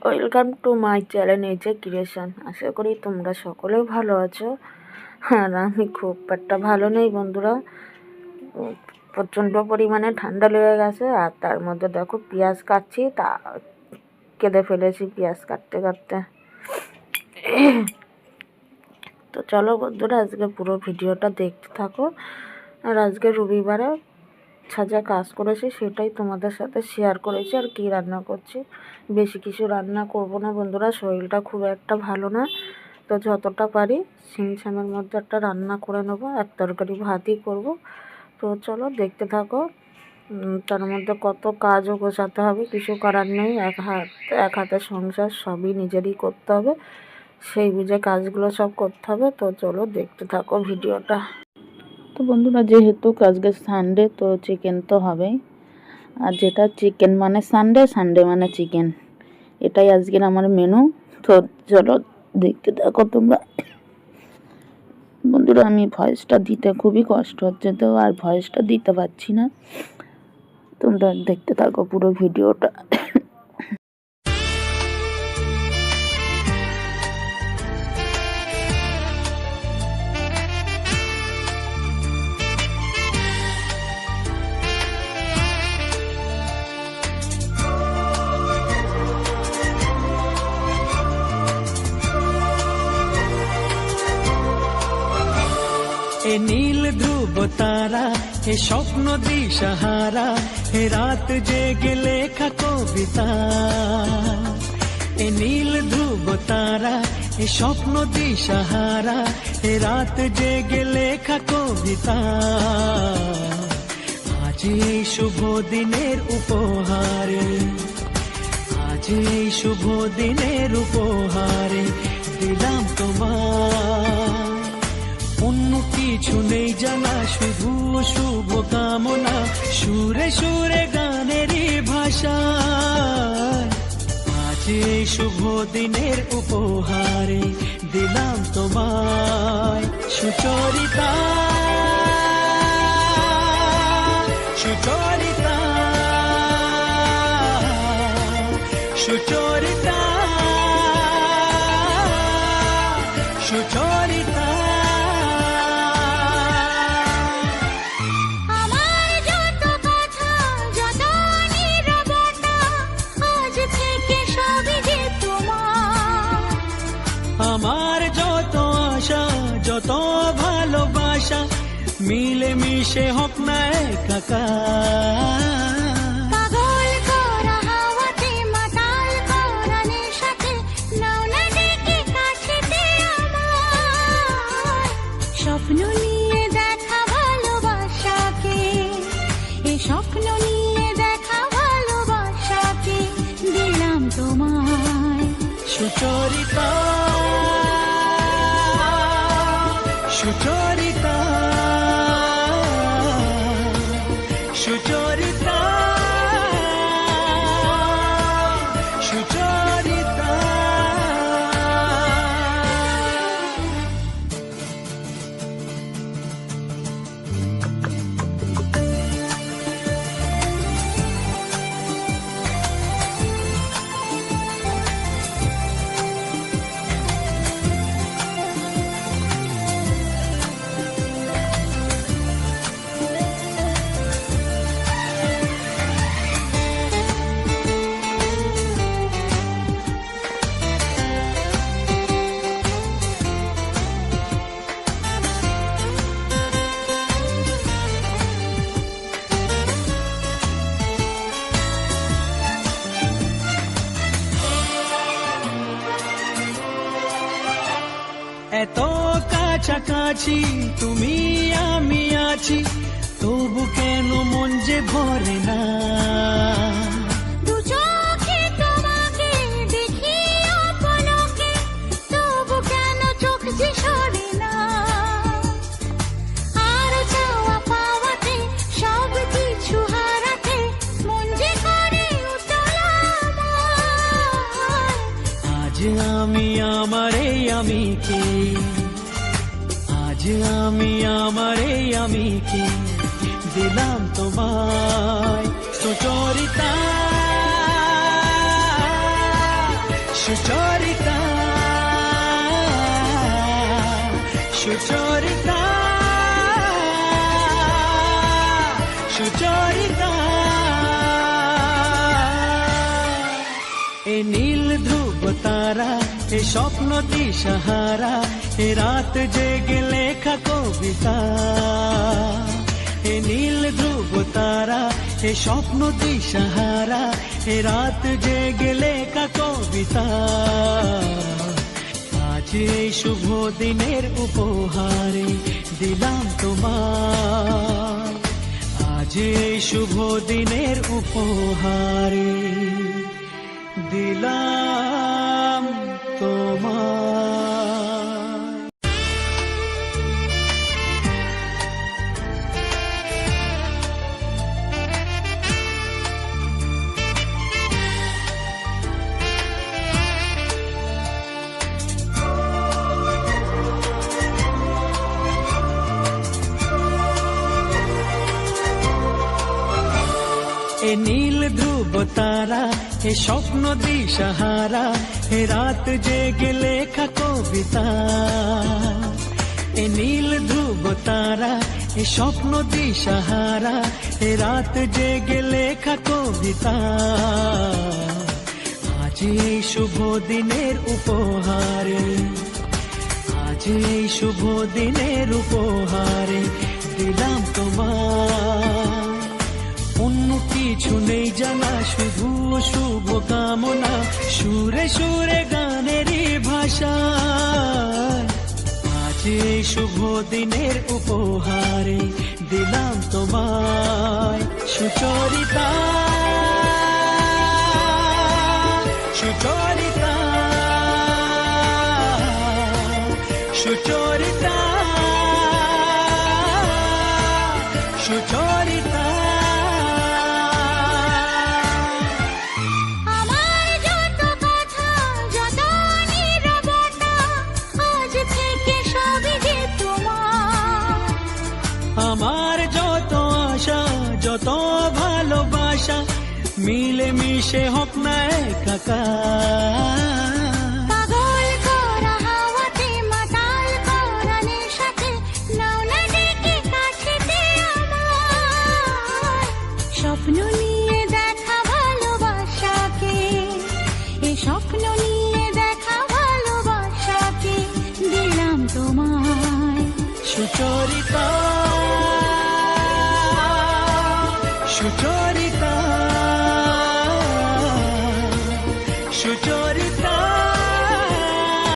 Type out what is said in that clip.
Welcome to my channel নিজে creation. আশা করি তোমরা সকলেও ভালো আছো। আর আমি খুব একটা ভালো নেই বন্ধুরা, প্রচণ্ড পরিমাণে ঠান্ডা লেগে গেছে। আর তার মধ্যে দেখো পেঁয়াজ কাটছি, তা কেঁদে ফেলেছি পেঁয়াজ কাটতে কাটতে। তো চলো বন্ধুরা, আজকে পুরো ভিডিওটা দেখতে থাকো। আর আজকে রবিবারে যা কাজ করেছি সেটাই তোমাদের সাথে শেয়ার করেছি। আর কি রান্না করছি, বেশি কিছু রান্না করব না বন্ধুরা, শরীরটা খুব একটা ভালো না। তো যতটা পারি সিমসামের মধ্যে একটা রান্না করে নেবো, এক তরকারি ভাতই করব। তো চলো দেখতে থাকো। তার মধ্যে কত কাজও গোছাতে হবে, কিছু করার নেই। এক হাতে সংসার, সবই নিজেরই করতে হবে, সেই বুঝে কাজগুলো সব করতে হবে। তো চলো দেখতে থাকো ভিডিওটা। তো বন্ধুরা, যেহেতু আজকে সানডে, তো চিকেন তো হবেই। আর যেটা চিকেন মানে সানডে, সানডে মানে চিকেন, এটাই আজকের আমার মেনু। তো চলো দেখতে থাকো তোমরা। বন্ধুরা, আমি ভয়েসটা দিতে খুবই কষ্ট হচ্ছে, তো আর ভয়েসটা দিতে পারছি না। তোমরা দেখতে থাকো পুরো ভিডিওটা। এ নীল ধ্রুব তারা, এ স্বপ্ন দিশাহারা, এ রাত জেগে লেখা কবিতা। এ নীল ধ্রুব তারা, এ স্বপ্ন দিশাহারা, এ রাত জেগে লেখা কবিতা। আজ এই শুভ দিনের উপহারে, আজ এই শুভ দিনের উপহারে দিলাম তোমার। অন্য কিছু নেই জানা, শুধু শুভ কামনা, সুরে সুরে গানেরই ভাষা। আজ এই শুভ দিনের উপহারে দিলাম তোমায় সুচরিতা, সুচরিতা, সুচরিতা, সুচরিতা। আমার যত আশা, যত ভালোবাসা, মিলে মিশে হোক না একাকার। পাগল করা হাওয়াতে, মাতাল করা নেশাতে, নাও না ডেকে কাছেতে আমার। স্বপ্ন নিয়ে দেখা ভালোবাসাকে, এই স্বপ্ন নিয়ে দেখা ভালোবাসাকে দিলাম তোমায় সুচরিতা, সুচরিতা, সুচরিতা, সুচরিতা। এত কাছাকাছি তুমি আমি আছি, তবু কেন মন যে ভরে না। দু চোখে তোমাকে দেখি অপলকে, তবু কেন চোখ যে সরে না। আর চাওয়া পাওয়াতে, সব কিছু হারাতে, মন যে করে উতলা আমার। আজ আমি আমার এই আমিকে, আজ আমি আমার এই আমিকে দিলাম তোমায় সুচরিতা, সুচরিতা সুচরিতা সুচরিতা এ নীল ধ্রুব তারা এ স্বপ্ন দিশাহারা এ রাত জেগে লেখা কবিতা এ নীল ধ্রুব তারা এ স্বপ্ন দিশাহারা এ রাত জেগে লেখা কবিতা আজ এই শুভ দিনের উপহারে দিলাম তোমার আজ এই শুভ দিনের উপহারে দিলাম তোমার। এ নীল ধ্রুব তারা এ স্বপ্ন দিশাহারা এ রাত জেগে লেখা কবিতা এ নীল ধ্রুব তারা এ স্বপ্ন দিশাহারা এ রাত জেগে লেখা কবিতা আজ এই শুভ দিনের উপহারে আজ এই শুভ দিনের উপহারে দিলাম তোমার অন্য কিছু নেই জানা শুধু শুভ কামনা সুরে সুরে গানেরই ভাষা আজ এই শুভ দিনের উপহারে দিলাম তোমায় সুচরিতা সুচরিতা সুচরিতা সুচরিতা আমার যত কথা যত নীরবতা আজ থেকে সবই যে তোমার আমার যত আশা যত ভালোবাসা মিলে মিশে হোক না একাকার পাগল করা হাওয়াতে মাতাল করা নেশাতে নাও না ডেকে কাছেতে আমার স্বপ্ন নিয়ে দেখা ভালোবাসাকে এই স্বপ্ন নিয়ে দেখা ভালোবাসাকে দিলাম তোমায় সুচরিতা সুচরিতা সুচরিতা